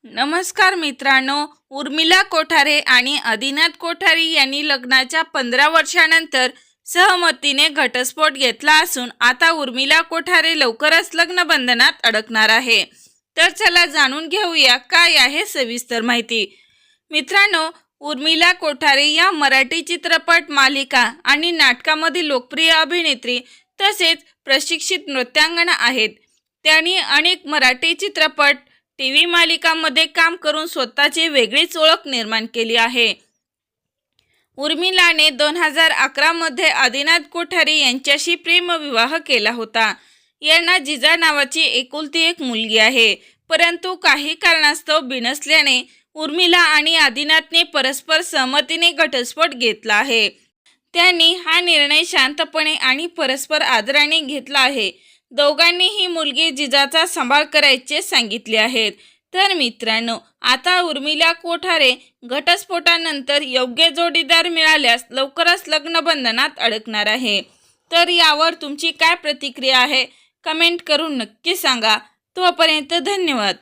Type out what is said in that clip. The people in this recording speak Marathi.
नमस्कार मित्रांनो, उर्मिला कोठारे आणि आदिनाथ कोठारी यांनी लग्नाच्या 15 वर्षानंतर सहमतीने घटस्फोट घेतला असून आता उर्मिला कोठारे लवकरच लग्न बंधनात अडकणार आहे। तर चला जाणून घेऊया काय आहे सविस्तर माहिती। मित्रांनो, उर्मिला कोठारे या मराठी चित्रपट, मालिका आणि नाटकामधील लोकप्रिय अभिनेत्री तसेच प्रशिक्षित नृत्यांगना आहेत। त्यांनी अनेक मराठी चित्रपट, टीव्ही मालिकांमध्ये काम करून स्वतःची वेगळीच ओळख निर्माण केली आहे। उर्मिलाने 2011 मध्ये आदिनाथ कोठारी यांच्याशी प्रेमविवाह केला होता। यांना जिजा नावाची एकुलती एक मुलगी आहे, परंतु काही कारणास्तव बिनसल्याने उर्मिला आणि आदिनाथने परस्पर सहमतीने घटस्फोट घेतला आहे। त्यांनी हा निर्णय शांतपणे आणि परस्पर आदराने घेतला आहे। दोघांनी ही मुलगी जिजाचा सांभाळ करायचे सांगितले आहेत। तर मित्रांनो, आता उर्मिला कोठारे घटस्फोटानंतर योग्य जोडीदार मिळाल्यास लवकरच लग्न बंधनात अडकणार आहे। तर यावर तुमची काय प्रतिक्रिया आहे, कमेंट करून नक्की सांगा। तोपर्यंत धन्यवाद।